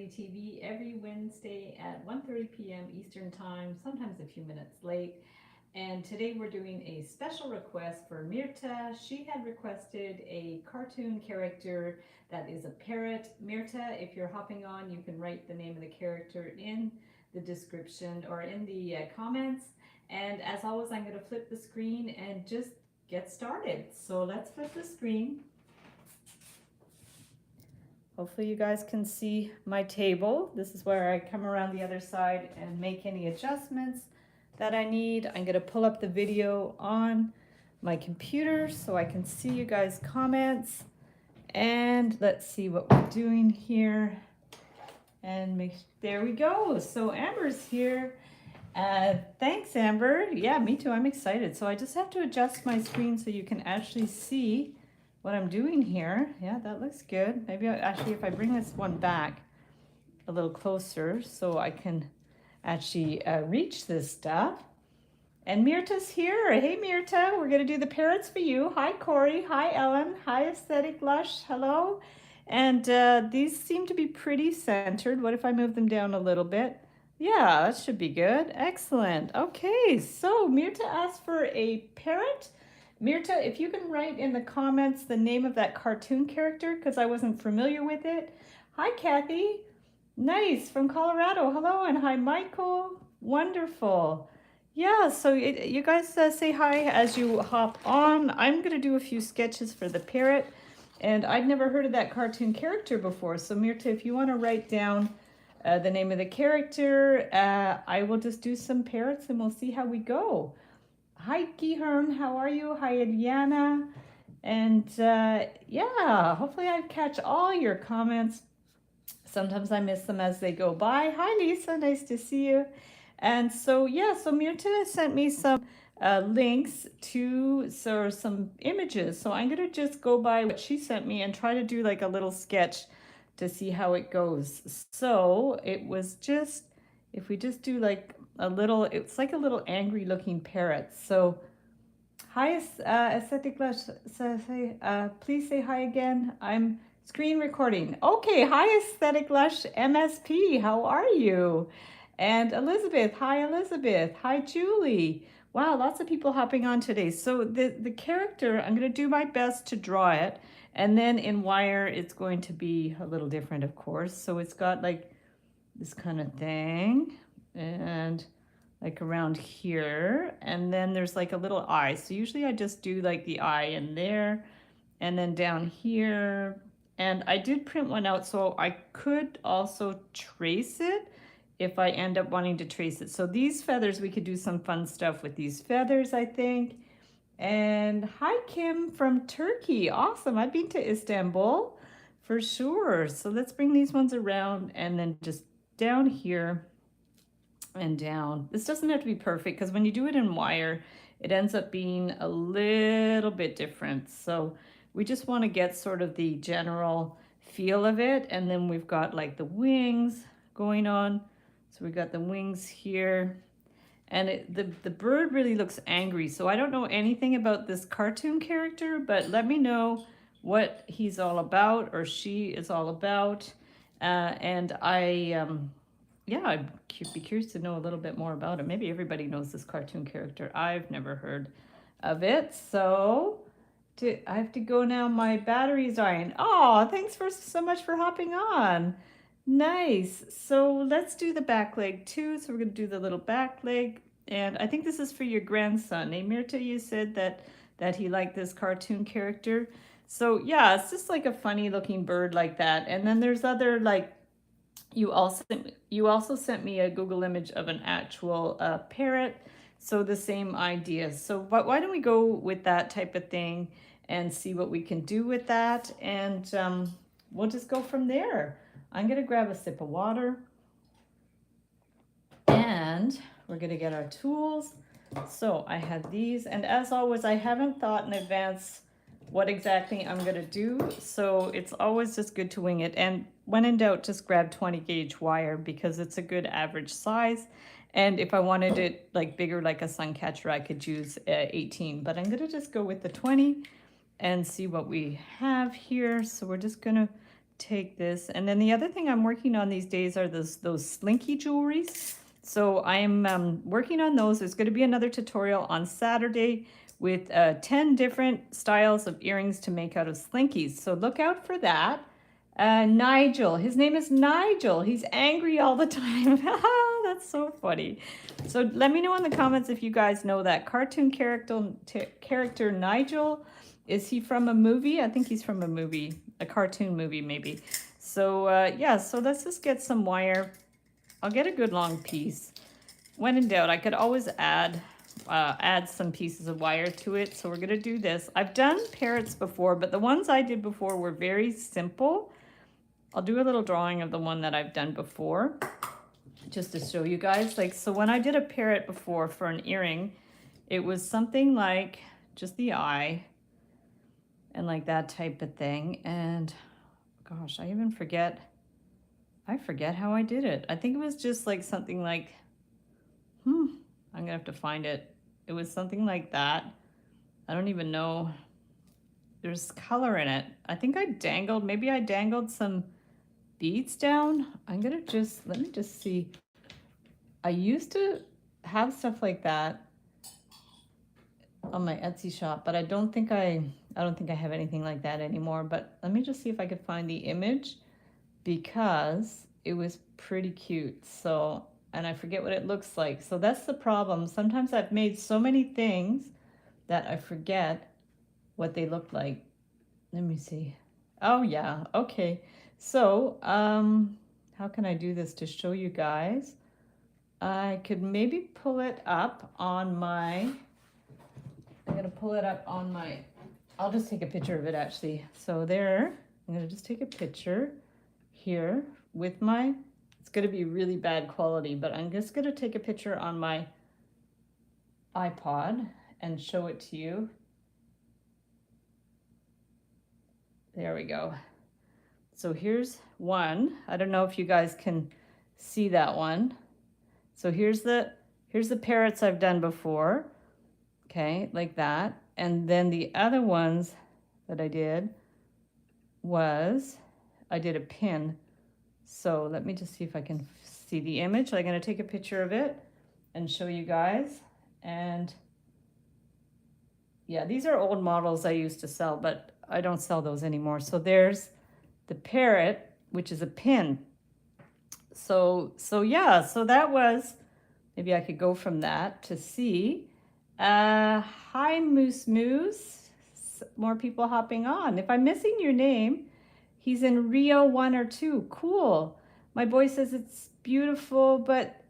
TV every Wednesday at 1:30 p.m. Eastern Time, sometimes a few minutes late. And today we're doing a special request for Mirta. She had requested a cartoon character that is a parrot. Mirta, if you're hopping on, you can write the name of the character in the description or in the comments. And as always, I'm going to flip the screen and just get started. So let's flip the screen. Hopefully you guys can see my table. This is where I come around the other side and make any adjustments that I need. I'm gonna pull up the video on my computer so I can see you guys' comments. And let's see what we're doing here. And there we go. So Amber's here. Thanks, Amber. Yeah, me too. I'm excited. So I just have to adjust my screen so you can actually see what I'm doing here. Yeah, that looks good. Maybe actually if I bring this one back a little closer so I can actually reach this stuff. And Mirta's here. Hey Mirta, we're gonna do the parrots for you. Hi Corey, hi Ellen, hi Aesthetic Lush, hello. And these seem to be pretty centered. What if I move them down a little bit? Yeah, that should be good. Excellent. Okay, so Mirta asked for a parrot. Mirta, if you can write in the comments the name of that cartoon character, because I wasn't familiar with it. Hi, Kathy. Nice, from Colorado. Hello, and hi, Michael. Wonderful. Yeah, so you guys say hi as you hop on. I'm going to do a few sketches for the parrot, and I'd never heard of that cartoon character before. So, Mirta, if you want to write down the name of the character, I will just do some parrots, and we'll see how we go. Hi, Kihern, how are you? Hi, Eliana. And yeah, hopefully I catch all your comments. Sometimes I miss them as they go by. Hi, Lisa, nice to see you. And so, yeah, so Mirta sent me some links to some images. So I'm going to just go by what she sent me and try to do like a little sketch to see how it goes. So it was just, if we just do like a little, it's like a little angry looking parrot. So hi, Aesthetic Lush, please say hi again. I'm screen recording. Okay, hi Aesthetic Lush MSP, how are you? And Elizabeth, hi Elizabeth, hi Julie. Wow, lots of people hopping on today. So the character, I'm gonna do my best to draw it. And then in Wire, it's going to be a little different, of course. So it's got like this kind of thing and like around here, and then there's like a little eye. So usually I just do like the eye in there and then down here. And I did print one out, so I could also trace it if I end up wanting to trace it. So these feathers, we could do some fun stuff with these feathers, I think. And hi Kim from Turkey, awesome. I've been to Istanbul for sure. So let's bring these ones around and then just down here and down. This doesn't have to be perfect because when you do it in Wire, it ends up being a little bit different. So we just want to get sort of the general feel of it. And then we've got like the wings going on. So we got the wings here. And the bird really looks angry. So I don't know anything about this cartoon character, but let me know what he's all about or she is all about. And yeah, I'd be curious to know a little bit more about it. Maybe everybody knows this cartoon character. I've never heard of it. So I have to go now. My battery's dying. Oh, thanks so much for hopping on. Nice. So let's do the back leg too. So we're going to do the little back leg. And I think this is for your grandson. Mirta, you said that he liked this cartoon character. So yeah, it's just like a funny looking bird like that. And then there's other like, you also sent me a Google image of an actual parrot. So the same idea. So why don't we go with that type of thing and see what we can do with that. And we'll just go from there. I'm going to grab a sip of water. And we're going to get our tools. So I have these. And as always, I haven't thought in advance what exactly I'm going to do. So it's always just good to wing it. And when in doubt, just grab 20 gauge wire because it's a good average size. And if I wanted it like bigger, like a sun catcher, I could use 18. But I'm going to just go with the 20 and see what we have here. So we're just going to take this. And then the other thing I'm working on these days are those slinky jewelries. So I'm working on those. There's going to be another tutorial on Saturday with 10 different styles of earrings to make out of slinkies. So look out for that. Nigel, his name is Nigel. He's angry all the time. That's so funny. So let me know in the comments if you guys know that cartoon character Nigel. Is he from a movie? I think he's from a movie, a cartoon movie maybe. So yeah, so let's just get some wire. I'll get a good long piece. When in doubt, I could always add some pieces of wire to it. So we're gonna do this. I've done parrots before, but the ones I did before were very simple. I'll do a little drawing of the one that I've done before, just to show you guys. Like, so when I did a parrot before for an earring, it was something like just the eye and like that type of thing. And gosh, I forget how I did it. I think it was just like something like, I'm gonna have to find it. It was something like that. I don't even know. There's color in it. I think maybe I dangled some beads down. I'm gonna let me just see. I used to have stuff like that on my Etsy shop, but I don't think I have anything like that anymore. But let me just see if I could find the image, because it was pretty cute. So, and I forget what it looks like. So that's the problem. Sometimes I've made so many things that I forget what they look like. Let me see. Oh yeah, okay. So, how can I do this to show you guys? I could maybe pull it up on my, I'll just take a picture of it actually. So there, I'm gonna just take a picture here with my, it's gonna be really bad quality, but I'm just gonna take a picture on my iPod and show it to you. There we go. So here's one. I don't know if you guys can see that one. So here's the parrots I've done before. Okay, like that. And then the other ones that I did was, I did a pin. So let me just see if I can see the image. I'm gonna take a picture of it and show you guys. And yeah, these are old models I used to sell, but I don't sell those anymore. So there's the parrot, which is a pin. So yeah, so that was, maybe I could go from that to see. Hi, Moose Moose. More people hopping on. If I'm missing your name, he's in Rio 1 or 2. Cool. My boy says it's beautiful, but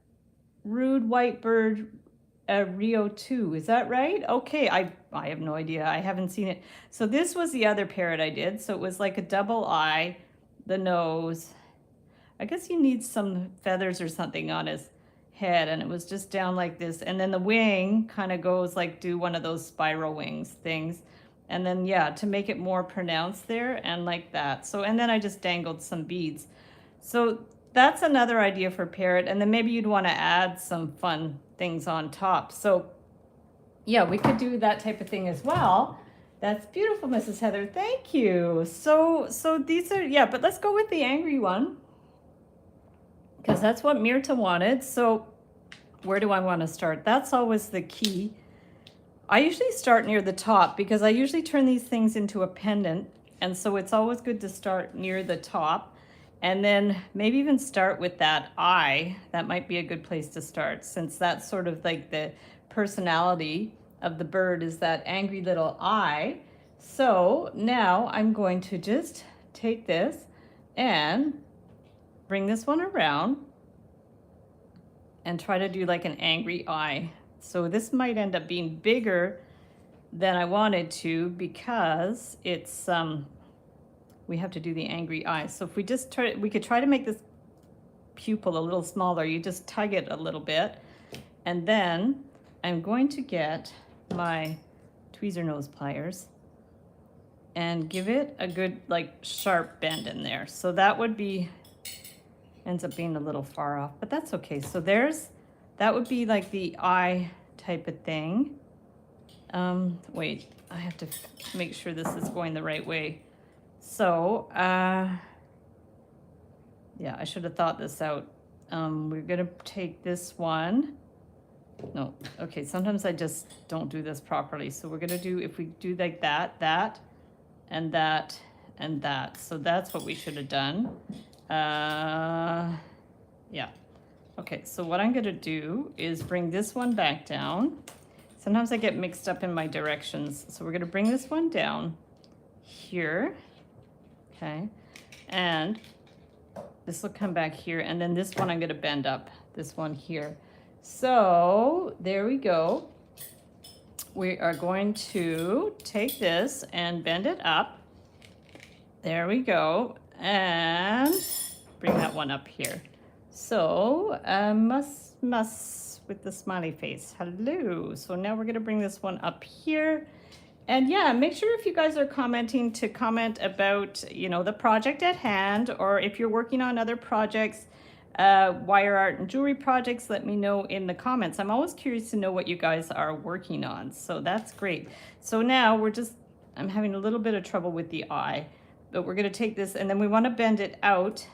rude white bird, Rio 2. Is that right? Okay, I have no idea. I haven't seen it. So this was the other parrot I did. So it was like a double eye, the nose. I guess he needs some feathers or something on his head, and it was just down like this. And then the wing kind of goes like, do one of those spiral wings things. And then, yeah, to make it more pronounced there and like that. So, and then I just dangled some beads. So that's another idea for parrot. And then maybe you'd want to add some fun things on top. So yeah, we could do that type of thing as well. That's beautiful, Mrs. Heather. Thank you. So these are, yeah, but let's go with the angry one, because that's what Mirta wanted. So where do I want to start? That's always the key. I usually start near the top because I usually turn these things into a pendant. And so it's always good to start near the top, and then maybe even start with that eye. That might be a good place to start, since that's sort of like the personality of the bird, is that angry little eye. So now I'm going to just take this and bring this one around and try to do like an angry eye. So this might end up being bigger than I wanted to, because it's we have to do the angry eye. So if we just try, we could try to make this pupil a little smaller. You just tug it a little bit, and then I'm going to get my tweezer nose pliers and give it a good like sharp bend in there. So that would be, ends up being a little far off, but that's okay. So that would be like the eye type of thing. Wait, I have to make sure this is going the right way. So Yeah, I should have thought this out. We're gonna take this one. No, okay, sometimes I just don't do this properly. So we're gonna do, if we do like that, that, and that, and that. So that's what we should have done. Yeah. Okay, so what I'm gonna do is bring this one back down. Sometimes I get mixed up in my directions. So we're gonna bring this one down here, okay? And this will come back here, and then this one I'm gonna bend up, this one here. So there we go. We are going to take this and bend it up. There we go, and bring that one up here. So must with the smiley face. Hello. So now we're gonna bring this one up here. And yeah, make sure if you guys are commenting to comment about, you know, the project at hand, or if you're working on other projects, wire art and jewelry projects, let me know in the comments. I'm always curious to know what you guys are working on. So that's great. So now I'm having a little bit of trouble with the eye, but we're gonna take this and then we wanna bend it out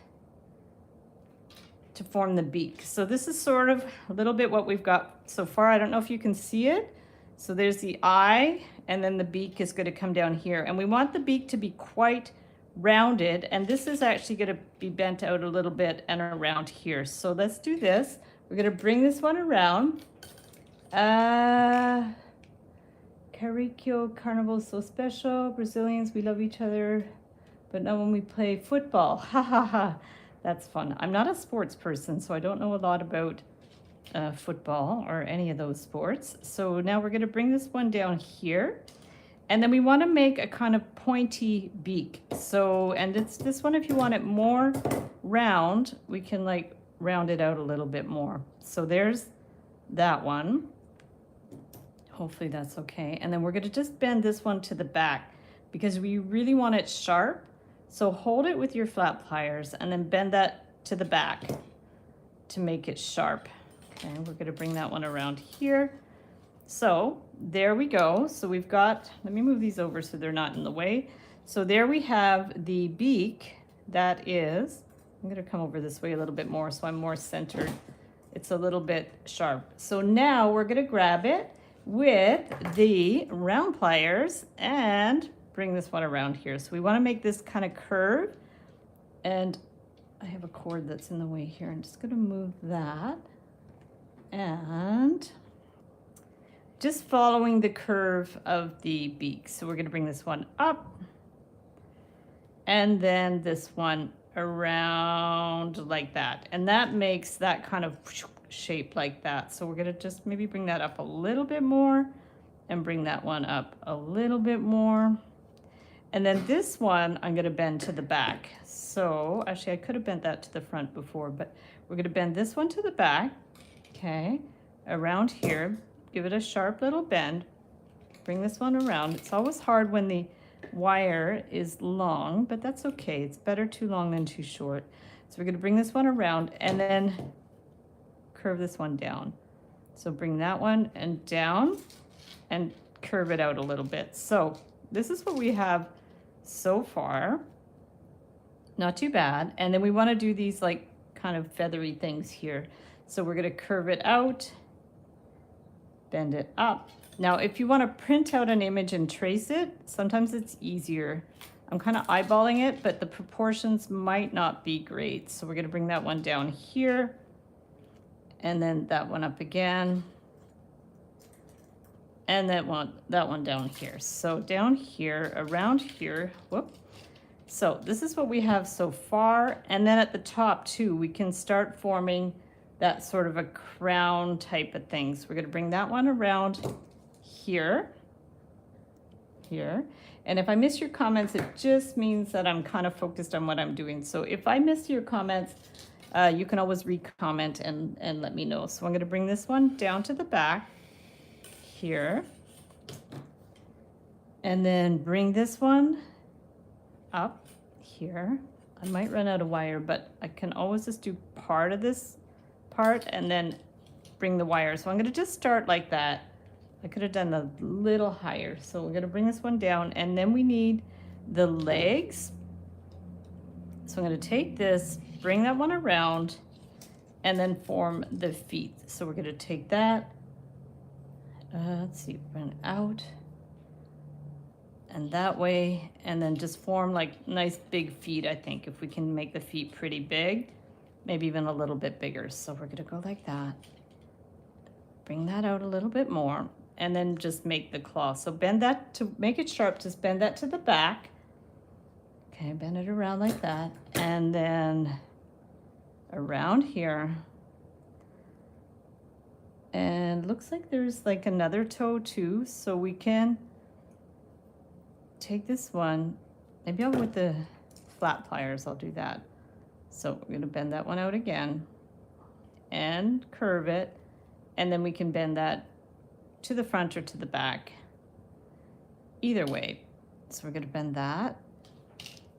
to form the beak. So this is sort of a little bit what we've got so far. I don't know if you can see it. So there's the eye, and then the beak is going to come down here. And we want the beak to be quite rounded, and this is actually going to be bent out a little bit and around here. So let's do this. We're going to bring this one around. Caricchio Carnival so special. Brazilians, we love each other, but not when we play football. Ha ha ha. That's fun. I'm not a sports person, so I don't know a lot about football or any of those sports. So now we're going to bring this one down here, and then we want to make a kind of pointy beak. So, and it's this one, if you want it more round, we can like round it out a little bit more. So there's that one. Hopefully that's okay. And then we're going to just bend this one to the back because we really want it sharp. So hold it with your flat pliers and then bend that to the back to make it sharp. Okay, we're going to bring that one around here. So there we go. So we've got, let me move these over so they're not in the way. So there we have the beak that is, I'm going to come over this way a little bit more so I'm more centered. It's a little bit sharp. So now we're going to grab it with the round pliers and bring this one around here. So we want to make this kind of curve, and I have a cord that's in the way here. I'm just going to move that and just following the curve of the beak. So we're going to bring this one up and then this one around like that, and that makes that kind of shape like that. So we're going to just maybe bring that up a little bit more and bring that one up a little bit more. And then this one, I'm going to bend to the back. So actually I could have bent that to the front before, but we're going to bend this one to the back. Okay, around here, give it a sharp little bend, bring this one around. It's always hard when the wire is long, but that's okay. It's better too long than too short. So we're going to bring this one around and then curve this one down. So bring that one and down and curve it out a little bit. So this is what we have so far. Not too bad. And then we want to do these like kind of feathery things here. So we're going to curve it out, bend it up. Now, if you want to print out an image and trace it, sometimes it's easier. I'm kind of eyeballing it, but the proportions might not be great. So we're going to bring that one down here and then that one up again. And that one down here. So down here, around here, whoop. So this is what we have so far. And then at the top too, we can start forming that sort of a crown type of thing. So we're going to bring that one around here. And if I miss your comments, it just means that I'm kind of focused on what I'm doing. So if I miss your comments, you can always re-comment and let me know. So I'm going to bring this one down to the back here, and then bring this one up here. I might run out of wire, but I can always just do part of this part and then bring the wire. So I'm going to just start like that. I could have done a little higher. So we're going to bring this one down, and then we need the legs. So I'm going to take this bring that one around and then form the feet. So we're going to take that, let's see, run out and that way, and then just form like nice big feet. I think if we can make the feet pretty big, maybe even a little bit bigger. So we're going to go like that, bring that out a little bit more, and then just make the claw. So bend that to make it sharp, just bend that to the back. Okay, bend it around like that, and then around here. And looks like there's like another toe too, so we can take this one, maybe I'll with the flat pliers, I'll do that. So we're gonna bend that one out again and curve it, and then we can bend that to the front or to the back, either way. So we're gonna bend that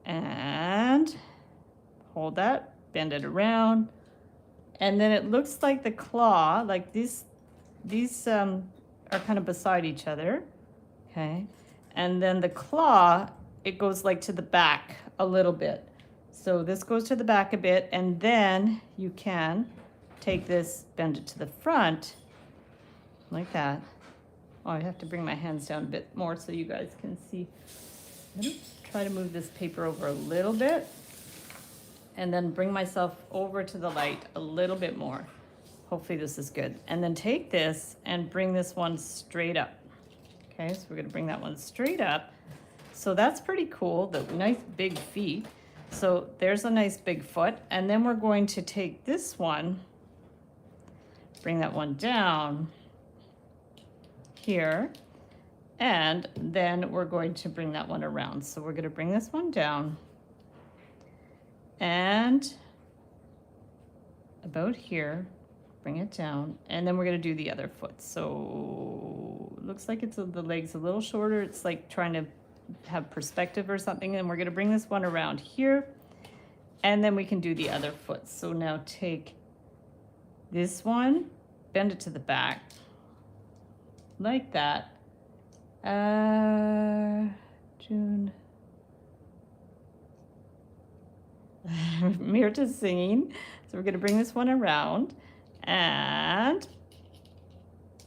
and hold that, bend it around, and then it looks like the claw, like these are kind of beside each other, okay? And then the claw, it goes like to the back a little bit. So this goes to the back a bit, and then you can take this, bend it to the front, like that. Oh, I have to bring my hands down a bit more so you guys can see. I'm gonna try to move this paper over a little bit, and then bring myself over to the light a little bit more. Hopefully this is good. And then take this and bring this one straight up. Okay, so we're gonna bring that one straight up. So that's pretty cool, the nice big feet. So there's a nice big foot. And then we're going to take this one, bring that one down here, and then we're going to bring that one around. So we're gonna bring this one down and about here, bring it down, and then we're gonna do the other foot. So looks like it's the leg's a little shorter. It's like trying to have perspective or something. And we're gonna bring this one around here, and then we can do the other foot. So now take this one, bend it to the back, like that. June. Mirta's singing. So we're gonna bring this one around, and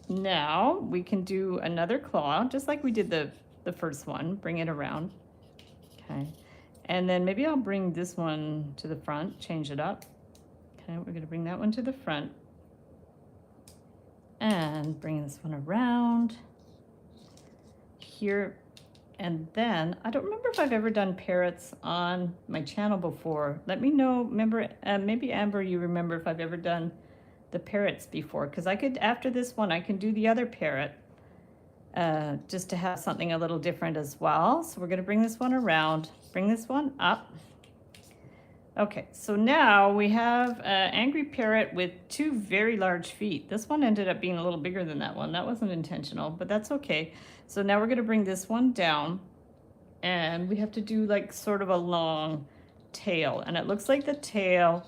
now we can do another claw, just like we did the first one. Bring it around, okay? And then maybe I'll bring this one to the front, change it up. Okay, we're gonna bring that one to the front and bring this one around here. And then, I don't remember if I've ever done parrots on my channel before. Let me know, remember, maybe Amber, you remember if I've ever done the parrots before, because I could, after this one, I can do the other parrot, just to have something a little different as well. So we're gonna bring this one around, bring this one up. Okay, so now we have an angry parrot with two very large feet. This one ended up being a little bigger than that one. That wasn't intentional, but that's okay. So now we're gonna bring this one down, and we have to do like sort of a long tail. And it looks like the tail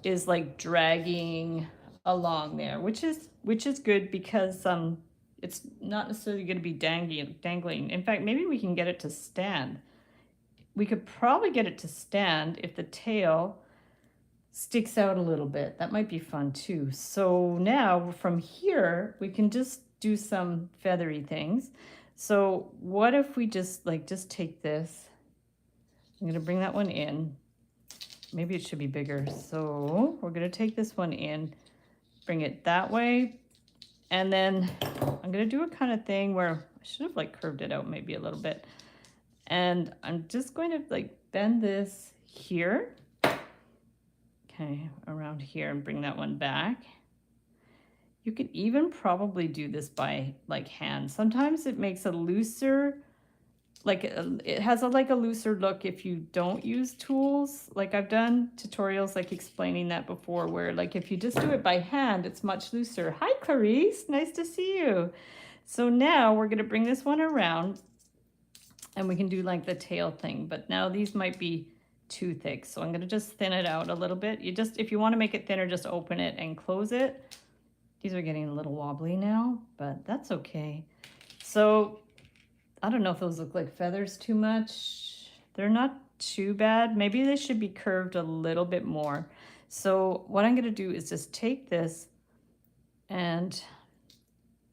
is like dragging along there, which is good, because it's not necessarily gonna be dangling. In fact, maybe we can get it to stand. We could probably get it to stand if the tail sticks out a little bit. That might be fun too. So now from here, we can just do some feathery things. So what if we just take this? I'm gonna bring that one in. Maybe it should be bigger. So we're gonna take this one in, bring it that way. And then I'm gonna do a kind of thing where I should have like curved it out maybe a little bit. And I'm just going to like bend this here, okay, around here, and bring that one back. You could even probably do this by like hand. Sometimes it makes a looser, like it has like a looser look if you don't use tools. Like I've done tutorials like explaining that before, where like if you just do it by hand, it's much looser. Hi Clarice, nice to see you. So now we're gonna bring this one around, and we can do like the tail thing, but now these might be too thick. So I'm gonna just thin it out a little bit. If you wanna make it thinner, just open it and close it. These are getting a little wobbly now, but that's okay. So I don't know if those look like feathers too much. They're not too bad. Maybe they should be curved a little bit more. So what I'm going to do is just take this, and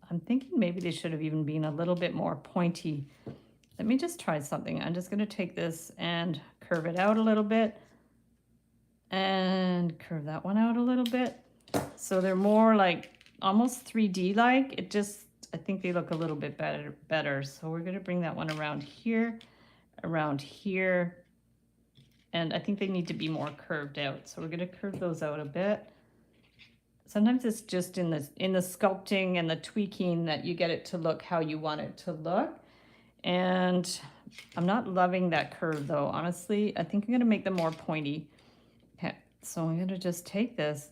I'm thinking maybe they should have even been a little bit more pointy. Let me just try something. I'm just going to take this and curve it out a little bit, and curve that one out a little bit. So they're more like almost 3D like. It just, I think they look a little bit better. So we're going to bring that one around here, and I think they need to be more curved out. So we're going to curve those out a bit. Sometimes it's just in the sculpting and the tweaking that you get it to look how you want it to look. And I'm not loving that curve though, honestly. I think I'm going to make them more pointy. Okay, so I'm going to just take this,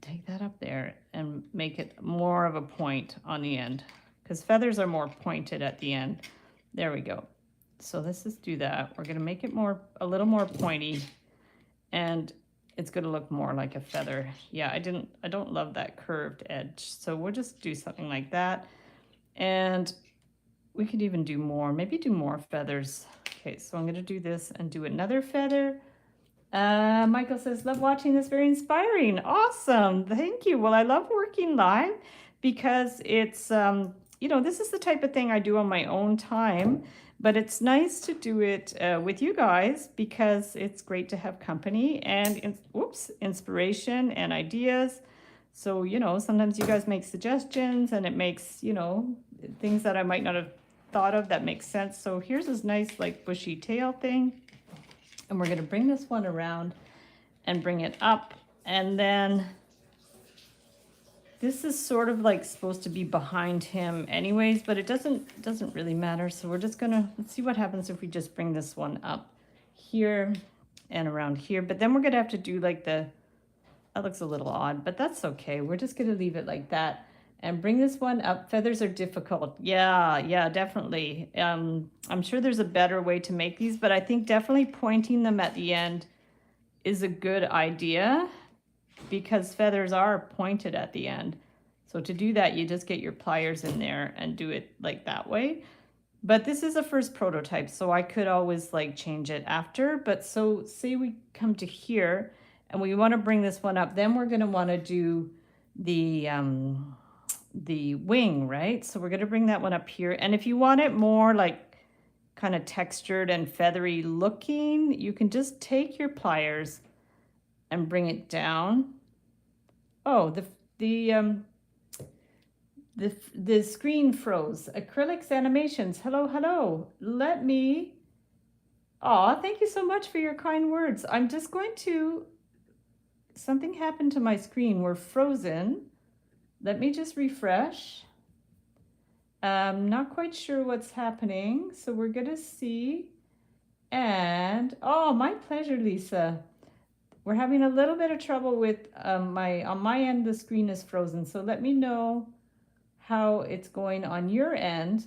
take that up there, and make it more of a point on the end, because feathers are more pointed at the end. There we go. So let's just do that. We're going to make it a little more pointy, and it's going to look more like a feather. Yeah, I don't love that curved edge. So we'll just do something like that. And we could even do more, maybe do more feathers. Okay, so I'm going to do this and do another feather. Michael says, love watching this, very inspiring. Awesome. Thank you. Well, I love working live because it's, you know, this is the type of thing I do on my own time, but it's nice to do it with you guys because it's great to have company and, inspiration and ideas. So, you know, sometimes you guys make suggestions and it makes, you know, things that I might not have thought of that makes sense. So here's this nice like bushy tail thing. And we're going to bring this one around and bring it up. And then this is sort of like supposed to be behind him anyways, but it doesn't really matter. So we're just going to, let's see what happens if we just bring this one up here and around here. But then we're going to have to do like that looks a little odd, but that's okay. We're just going to leave it like that. And bring this one up. Feathers are difficult. Yeah, definitely. I'm sure there's a better way to make these, but I think definitely pointing them at the end is a good idea because feathers are pointed at the end. So to do that, you just get your pliers in there and do it like that way. But this is a first prototype, so I could always like change it after. But so say we come to here and we want to bring this one up, then we're going to want to do the wing, right? So we're going to bring that one up here. And if you want it more like kind of textured and feathery looking, you can just take your pliers and bring it down. Oh, the screen froze. Acrylics Animations. Hello. Let me. Aw, thank you so much for your kind words. I'm just going to. Something happened to my screen. We're frozen. Let me just refresh. Not quite sure what's happening, so we're gonna see. And oh, my pleasure, Lisa. We're having a little bit of trouble with on my end. The screen is frozen, so let me know how it's going on your end.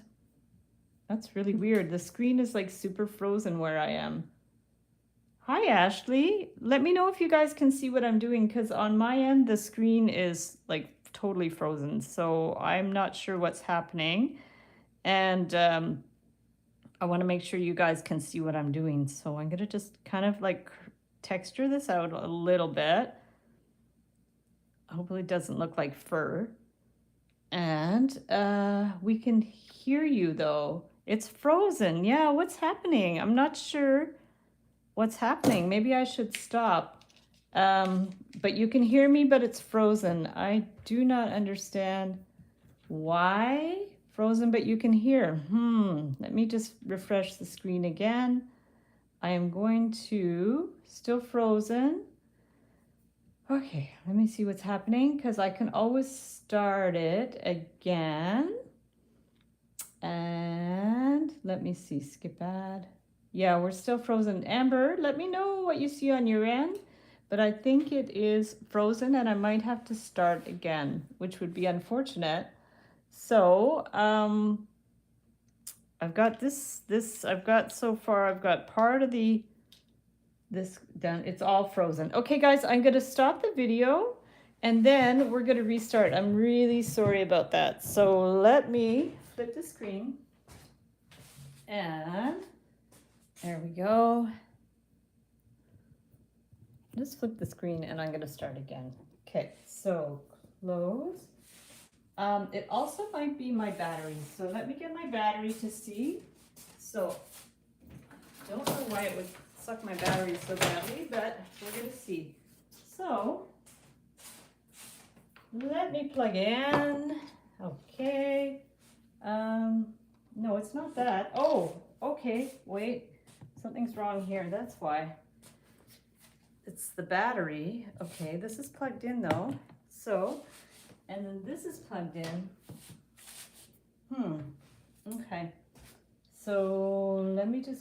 That's really weird. The screen is like super frozen where I am. Hi, Ashley. Let me know if you guys can see what I'm doing, because on my end the screen is like totally frozen, so I'm not sure what's happening, and I want to make sure you guys can see what I'm doing. So I'm gonna just kind of like texture this out a little bit. Hopefully it doesn't look like fur. And we can hear you though. It's frozen. Yeah, what's happening? I'm not sure what's happening. Maybe I should stop. But you can hear me, but it's frozen. I do not understand why. Frozen, but you can hear. Let me just refresh the screen again. I am going to, still frozen. Okay, let me see what's happening, because I can always start it again. And let me see, skip ad. Yeah, we're still frozen. Amber, let me know what you see on your end. But I think it is frozen and I might have to start again, which would be unfortunate. So I've got so far, I've got part of this done. It's all frozen. Okay, guys, I'm going to stop the video and then we're going to restart. I'm really sorry about that. So let me flip the screen and There we go. Just flip the screen and I'm going to start again. Okay, so close. It also might be my battery. So let me get my battery to see. So don't know why it would suck my battery so badly, but we're going to see. So let me plug in. Okay. No, it's not that. Oh, okay. Wait, something's wrong here. That's why. It's the battery. Okay, this is plugged in though. So, and then this is plugged in. Okay. So let me just